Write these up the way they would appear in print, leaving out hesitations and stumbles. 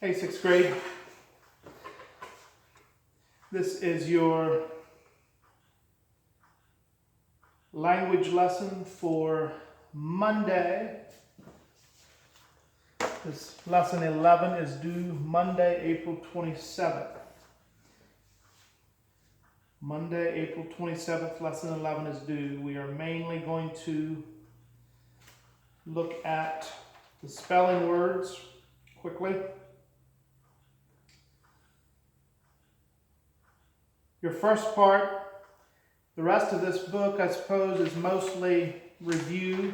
Hey, 6th grade. This is your language lesson for Monday. This lesson 11 is due Monday, April 27th. Monday, April 27th, lesson 11 is due. We are mainly going to look at the spelling words quickly. Your first part, the rest of this book, I suppose, is mostly review.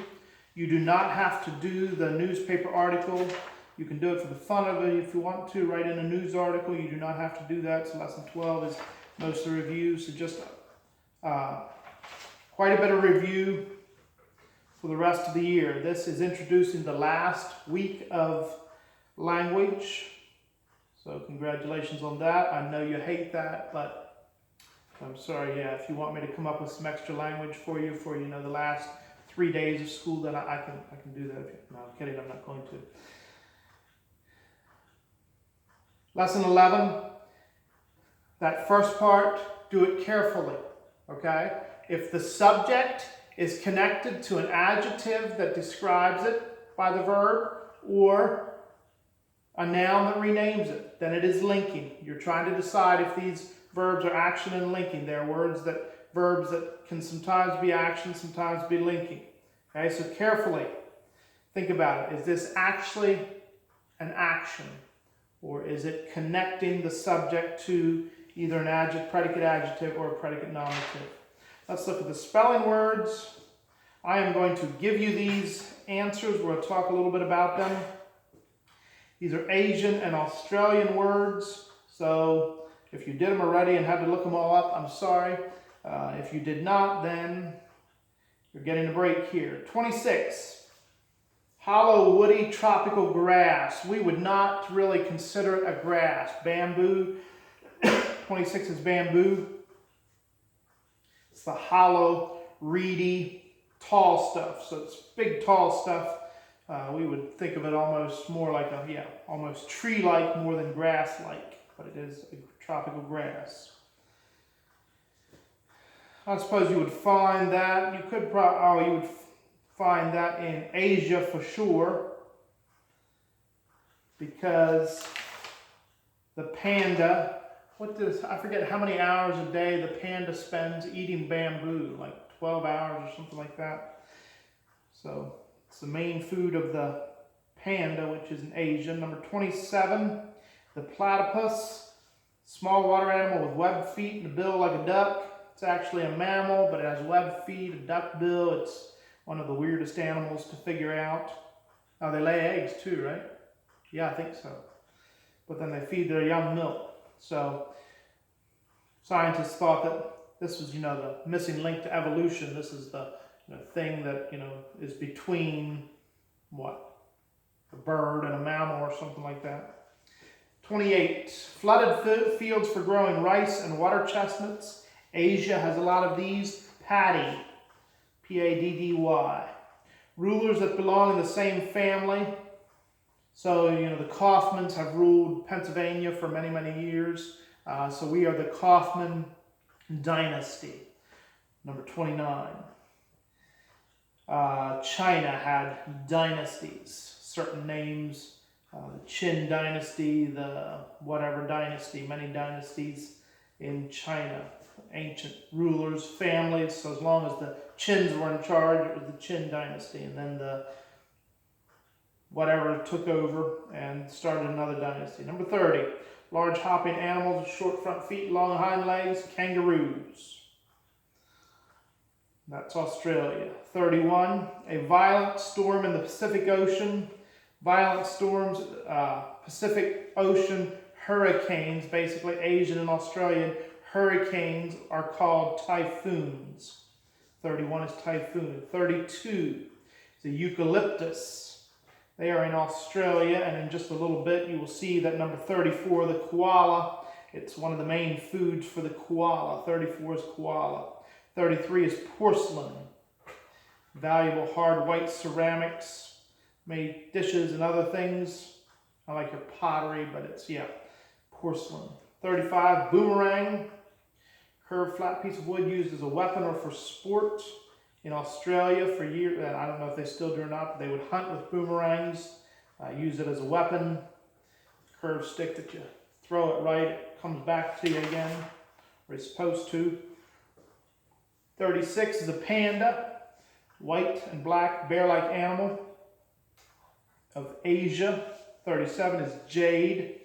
You do not have to do the newspaper article. You can do it for the fun of it if you want to. Write in a news article. You do not have to do that. So lesson 12 is mostly review. So just quite a bit of review for the rest of the year. This is introducing the last week of language. So congratulations on that. I know you hate that, but I'm sorry, yeah, if you want me to come up with some extra language for you for, the last 3 days of school, then I can do that. No, I'm kidding, I'm not going to. Lesson 11, that first part, do it carefully, okay? If the subject is connected to an adjective that describes it by the verb, or a noun that renames it, then it is linking. You're trying to decide if these verbs are action and linking. There are verbs that can sometimes be action, sometimes be linking. Okay, so carefully think about it. Is this actually an action? Or is it connecting the subject to either an adjective, predicate adjective, or a predicate nominative? Let's look at the spelling words. I am going to give you these answers. We're going to talk a little bit about them. These are Asian and Australian words. So if you did them already and had to look them all up, I'm sorry. If you did not, then you're getting a break here. 26, hollow, woody, tropical grass. We would not really consider it a grass. Bamboo, 26 is bamboo. It's the hollow, reedy, tall stuff. So it's big, tall stuff. We would think of it almost more like almost tree-like more than grass-like, but it is a tropical grass. I suppose you would find that, you would find that in Asia for sure, because the panda, I forget how many hours a day the panda spends eating bamboo, like 12 hours or something like that. So it's the main food of the panda, which is in Asia. Number 27, the platypus, small water animal with webbed feet and a bill like a duck. It's actually a mammal, but it has webbed feet, a duck bill. It's one of the weirdest animals to figure out. Oh, they lay eggs too, right? Yeah, I think so. But then they feed their young milk. So scientists thought that this was, the missing link to evolution. This is the thing that, is between a bird and a mammal or something like that. 28, flooded fields for growing rice and water chestnuts. Asia has a lot of these. Paddy, P-A-D-D-Y. Rulers that belong in the same family. So, the Kaufmans have ruled Pennsylvania for many, many years. So we are the Kaufman dynasty. Number 29. China had dynasties, certain names. The Qin dynasty, the whatever dynasty, many dynasties in China. Ancient rulers, families, so as long as the Qins were in charge, it was the Qin dynasty, and then the whatever took over and started another dynasty. Number 30, large hopping animals with short front feet, long hind legs, kangaroos. That's Australia. 31, a violent storm in the Pacific Ocean. Violent storms, Pacific Ocean hurricanes, basically Asian and Australian hurricanes are called typhoons. 31 is typhoon. 32 is a eucalyptus. They are in Australia, and in just a little bit you will see that number 34, the koala, it's one of the main foods for the koala. 34 is koala. 33 is porcelain. Valuable hard white ceramics, made dishes and other things. I like your pottery, but it's, yeah, porcelain. 35, boomerang. Curved flat piece of wood used as a weapon or for sport. In Australia for years, I don't know if they still do or not, but they would hunt with boomerangs, use it as a weapon. Curved stick that you throw it right, it comes back to you again, where it's supposed to. 36 is a panda, white and black bear-like animal of Asia. 37 is jade,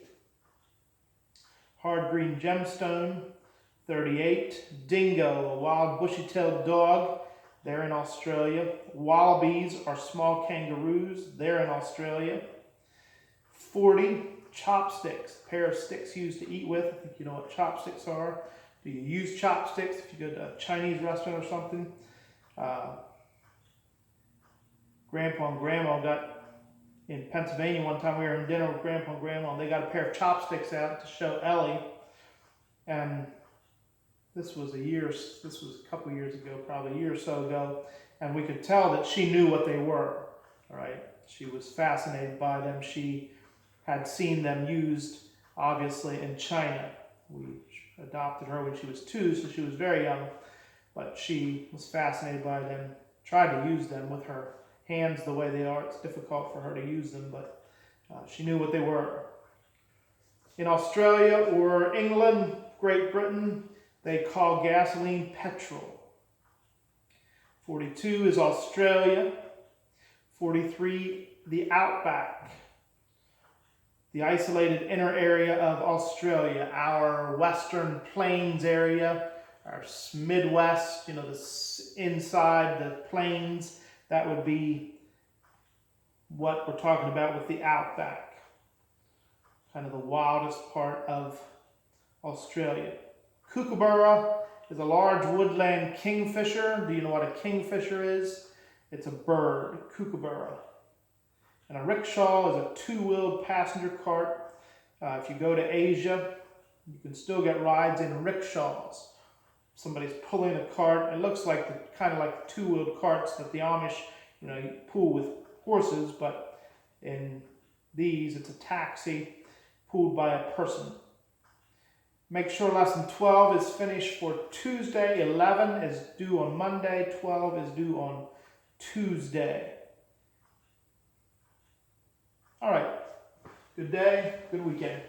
hard green gemstone. 38, dingo, a wild bushy-tailed dog. They're in Australia. Wallabies are small kangaroos. They're in Australia. 40, chopsticks, a pair of sticks used to eat with. I think you know what chopsticks are. Do you use chopsticks if you go to a Chinese restaurant or something? Grandpa and Grandma got in Pennsylvania one time. We were in dinner with Grandpa and Grandma, and they got a pair of chopsticks out to show Ellie. And this was a couple years ago, probably a year or so ago, and we could tell that she knew what they were, all right? She was fascinated by them. She had seen them used, obviously, in China. We adopted her when she was 2, so she was very young, but she was fascinated by them, tried to use them with her hands the way they are. It's difficult for her to use them, but she knew what they were. In Australia or England, Great Britain, they call gasoline petrol. 42 is Australia. 43, the outback. The isolated inner area of Australia, our western plains area, our Midwest, you know, the inside the plains, that would be what we're talking about with the outback. Kind of the wildest part of Australia. Kookaburra is a large woodland kingfisher. Do you know what a kingfisher is? It's a bird, kookaburra. And a rickshaw is a 2-wheeled passenger cart. If you go to Asia, you can still get rides in rickshaws. Somebody's pulling a cart. It looks like kind of like the 2-wheeled carts that the Amish, you pull with horses, but in these, it's a taxi pulled by a person. Make sure lesson 12 is finished for Tuesday. 11 is due on Monday. 12 is due on Tuesday. All right. Good day. Good weekend.